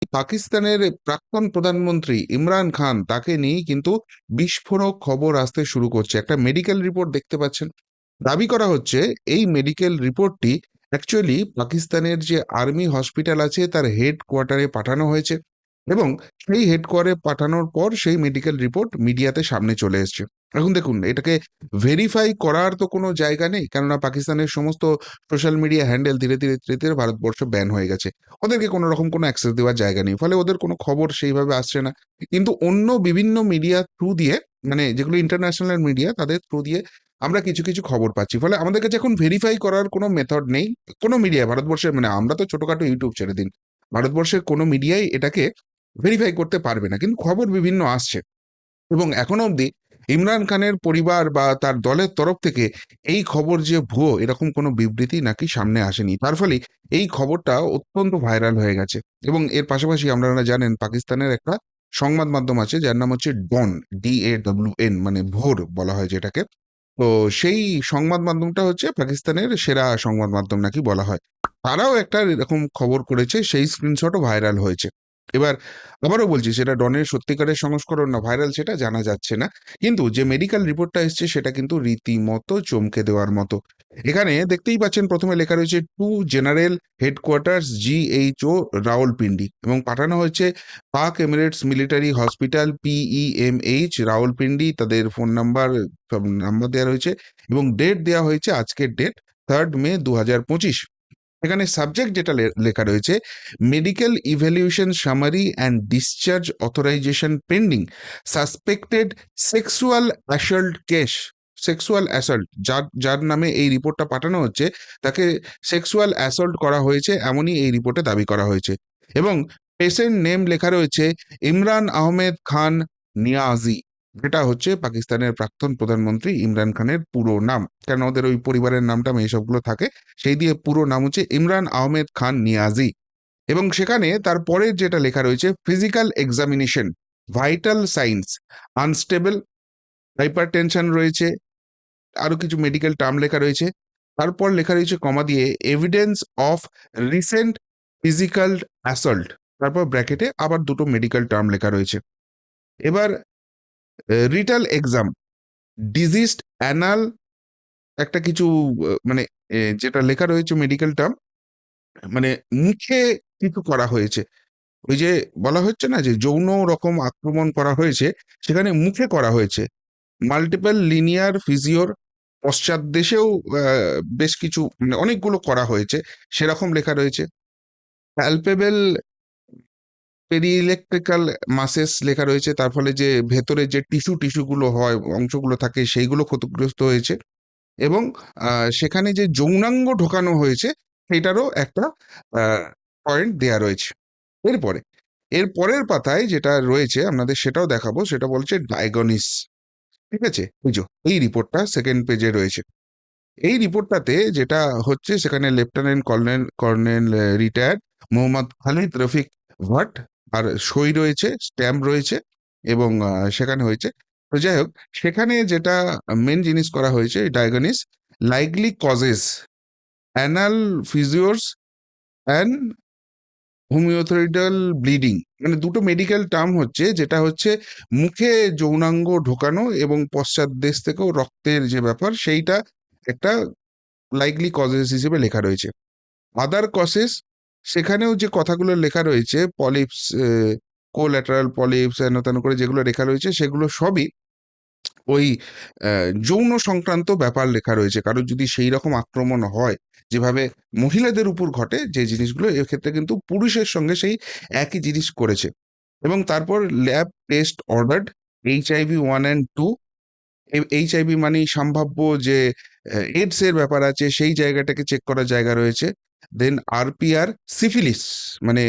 পাকিস্তানের প্রাক্তন প্রধানমন্ত্রী ইমরান খান তাকে নিয়ে কিন্তু বিস্ফোরক খবর আসতে শুরু করছে। একটা মেডিকেল রিপোর্ট দেখতে পাচ্ছেন। দাবি করা হচ্ছে এই মেডিকেল রিপোর্টটি অ্যাকচুয়ালি পাকিস্তানের যে আর্মি হসপিটাল আছে তার হেড কোয়ার্টারে পাঠানো হয়েছে, এবং সেই হেড কোয়ার্টারে পাঠানোর পর সেই মেডিকেল রিপোর্ট মিডিয়াতে সামনে চলে এসেছে। এখন দেখুন, এটাকে ভেরিফাই করার তো কোনো জায়গা নেই, কেননা পাকিস্তানের সমস্ত সোশ্যাল মিডিয়া হ্যান্ডেল ধীরে ধীরে ধীরে ধীরে ভারতবর্ষ ব্যান হয়ে গেছে। ওদেরকে কোনো রকম কোনো অ্যাক্সেস দেওয়ার জায়গা নেই, ফলে ওদের কোনো খবর সেইভাবে আসছে না। কিন্তু অন্য বিভিন্ন মিডিয়া থ্রু দিয়ে, মানে যেগুলো ইন্টারন্যাশনাল মিডিয়া, তাদের থ্রু দিয়ে আমরা কিছু কিছু খবর পাচ্ছি। ফলে আমাদের কাছে এখন ভেরিফাই করার কোনো মেথড নেই। কোনো মিডিয়া ভারতবর্ষের, মানে আমরা তো ছোটখাটো ইউটিউব ছেড়ে দিন, ভারতবর্ষের কোনো মিডিয়াই এটাকে ভেরিফাই করতে পারবে না, কিন্তু খবর বিভিন্ন আসছে। এবং এখনো অবধি ইমরান খানের পরিবার বা তার দলের তরফ থেকে এই খবর যে ভুয়ো, এরকম কোনো বিবৃতি নাকি সামনে আসেনি। তার ফলে এই খবরটা অত্যন্ত ভাইরাল হয়ে গেছে। এবং এর পাশাপাশি আপনারা জানেন, পাকিস্তানের একটা সংবাদ মাধ্যম আছে যার নাম হচ্ছে ডন, DAWN, মানে ভোর বলা হয় যেটাকে। তো সেই সংবাদ মাধ্যমটা হচ্ছে পাকিস্তানের সেরা সংবাদ মাধ্যম নাকি বলা হয়। তারাও একটা এরকম খবর করেছে, সেই স্ক্রিনশটও ভাইরাল হয়েছে। এবার আবারও বলছি, সেটা ডনের সত্যিকারের সংস্করণ না ভাইরাল সেটা জানা যাচ্ছে না, কিন্তু যে মেডিকেল রিপোর্টটা এসছে সেটা কিন্তু রীতিমতো চমকে দেওয়ার মতো। এখানে দেখতেই পাচ্ছেন, প্রথমে লেখা রয়েছে to General Headquarters GHO Rawalpindi, এবং পাঠানো হয়েছে Pak Emirates Military Hospital PEMH Rawalpindi. তাদের ফোন নাম্বার, সব নাম্বার দেওয়া রয়েছে, এবং ডেট দেওয়া হয়েছে আজকের ডেট 3 মে 2025। এখানে সাবজেক্ট যেটা লেখা রয়েছে, medical evaluation summary and discharge authorisation pending, suspected sexual assault case. Sexual assault, যার যার নামে এই রিপোর্টটা পাঠানো হচ্ছে, তাকে সেক্সুয়াল অ্যাসল্ট করা হয়েছে, এমনই এই রিপোর্টে দাবি করা হয়েছে। এবং পেশেন্ট নেম লেখা রয়েছে ইমরান আহমেদ খান নিয়াজি, যেটা হচ্ছে পাকিস্তানের প্রাক্তন প্রধানমন্ত্রী ইমরান খানের পুরো নাম। কেন ওদের ওই পরিবারের নামটা এইসবগুলো থাকে, সেই দিয়ে পুরো নাম হচ্ছে ইমরান আহমেদ খান নিয়াজি। এবং সেখানে তারপরে যেটা লেখা রয়েছে, physical examination, vital science unstable, hyper tension রয়েছে, আরো কিছু মেডিকেল টার্ম লেখা রয়েছে। তারপর লেখা রয়েছে কমা দিয়ে evidence of recent physical assault, তারপর ব্র্যাকেটে আবার দুটো মেডিকেল টার্ম লেখা রয়েছে। এবার রিটাল এক্সাম, ডিজিজড অ্যানাল, একটা কিছু মানে যেটা লেখা রয়েছে মেডিকেল টার্ম, মানে মুখে কিছু করা হয়েছে। ওই যে বলা হচ্ছে না যে যৌন রকম আক্রমণ করা হয়েছে, সেখানে মুখে করা হয়েছে। মাল্টিপল লিনিয়ার ফিজিওর, পশ্চাৎদেশেও বেশ কিছু, মানে অনেকগুলো করা হয়েছে, সেরকম লেখা রয়েছে। প্যালপেবল পেরি ইলেকট্রিক্যাল মাসেস লেখা রয়েছে, তার ফলে যে ভেতরে যে টিস্যুগুলো হয়, অংশগুলো থাকে, সেইগুলো ক্ষতিগ্রস্ত হয়েছে। এবং সেখানে যে যৌনাঙ্গ ঢোকানো হয়েছে, সেটারও একটা পয়েন্ট দেয়া রয়েছে। এরপরে এর পরের পাতায় যেটা রয়েছে আপনাদের সেটাও দেখাবো, সেটা বলছে ডায়াগনিস। ঠিক আছে, বুঝো এই রিপোর্টটা সেকেন্ড পেজে রয়েছে। এই রিপোর্টটাতে যেটা হচ্ছে, সেখানে lieutenant colonel colonel retired Mohammad Khalid Rafiq Bhat, আর সই রয়েছে, স্ট্যাম্প রয়েছে, এবং সেখানে হয়েছে। তো যাই হোক, সেখানে যেটা মেন জিনিস করা হয়েছে, diagnosis likely causes anal fissures and haemorrhoidal bleeding, মানে দুটো মেডিকেল টার্ম হচ্ছে, যেটা হচ্ছে মুখে যৌনাঙ্গ ঢোকানো এবং পশ্চাৎ দেশ থেকেও রক্তের যে ব্যাপার, সেইটা একটা লাইকলি কজেস হিসেবে লেখা রয়েছে। আদার কজেস, সেখানেও যে কথাগুলো লেখা রয়েছে, পলিপস, কোল্যাটারাল পলিপস, হেন তেন করে যেগুলো লেখা রয়েছে, সেগুলো সবই ওই যৌন সংক্রান্ত ব্যাপার লেখা রয়েছে। কারণ যদি সেই রকম আক্রমণ হয় যেভাবে মহিলাদের উপর ঘটে যে জিনিসগুলো, এক্ষেত্রে কিন্তু পুরুষের সঙ্গে সেই একই জিনিস করেছে। এবং তারপর lab test ordered, HIV 1 and 2, HIV মানে সম্ভাব্য যে এইডস এর ব্যাপার আছে, সেই জায়গাটাকে চেক করার জায়গা রয়েছে। দেন RPR সিফিলিস, মানে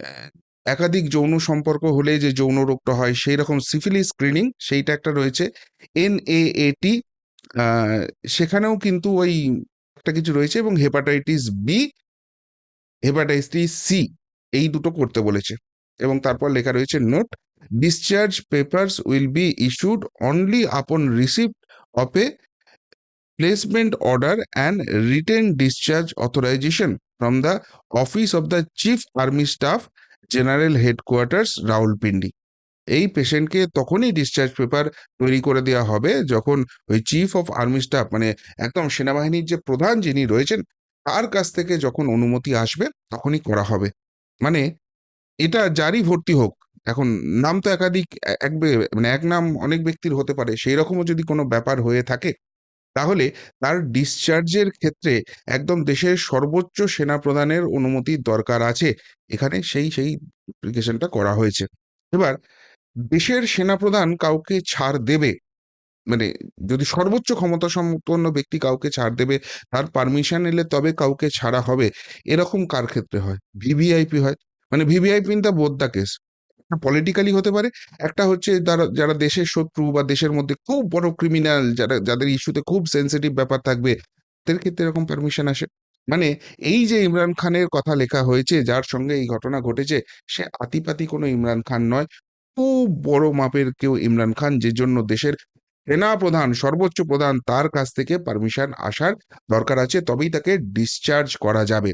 আহ, একাধিক যৌন সম্পর্ক হলে যে যৌন রোগটা হয়, সেই রকম সিফিলিস স্ক্রিনিং, সেইটা একটা রয়েছে। NAAT, সেখানেও কিন্তু ওই একটা কিছু রয়েছে, এবং হেপাটাইটিস B, হেপাটাইটিস C, এই দুটো করতে বলেছে। এবং তারপর লেখা রয়েছে note, discharge papers will be issued only upon receipt of a placement order and written discharge authorisation from the office of the chief army staff general headquarters Rawalpindi. এই পেশেন্টকে তখনই ডিসচার্জ পেপার তৈরি করে দেওয়া হবে যখন ওই চিফ অফ আর্মি স্টাফ, মানে একদম সেনাবাহিনীর যে প্রধান যিনি রয়েছেন, তার কাছ থেকে যখন অনুমতি আসবে তখনই করা হবে। মানে এটা যারই ভর্তি হোক, এখন নাম তো একাধিক, মানে এক নাম অনেক ব্যক্তির হতে পারে, সেই রকমও যদি কোনো ব্যাপার হয়ে থাকে, তাহলে তার ডিসচার্জের ক্ষেত্রে একদম দেশের সর্বোচ্চ সেনা প্রধানের অনুমতির দরকার আছে। এখানে সেই অ্যাপ্লিকেশনটা করা হয়েছে। এবার দেশের সেনাপ্রধান কাউকে ছাড় দেবে, মানে যদি সর্বোচ্চ ক্ষমতা সম্পন্ন ব্যক্তি কাউকে ছাড় দেবে, তার পারমিশন এলে তবে কাউকে ছাড়া হবে, এরকম কার ক্ষেত্রে হয়? ভিভিআইপি হয়। মানে VVIP in the both the case, politically হতে পারে, একটা হচ্ছে যারা যারা দেশের শত্রু বা দেশের মধ্যে খুব বড় ক্রিমিনাল, যাদের ইস্যুতে খুব সেন্সিটিভ ব্যাপার থাকবে, তাদের ক্ষেত্রে এরকম পারমিশন আসে। মানে এই যে ইমরান খানের কথা লেখা হয়েছে, যার সঙ্গে এই ঘটনা ঘটেছে, সে আতিপাতি কোনো ইমরান খান নয়, খুব বড় মাপের কেউ ইমরান খান, যে জন্য দেশের সেনা প্রধান, সর্বোচ্চ প্রধান, তার কাছ থেকে পারমিশন আসার দরকার আছে, তবেই তাকে ডিসচার্জ করা যাবে।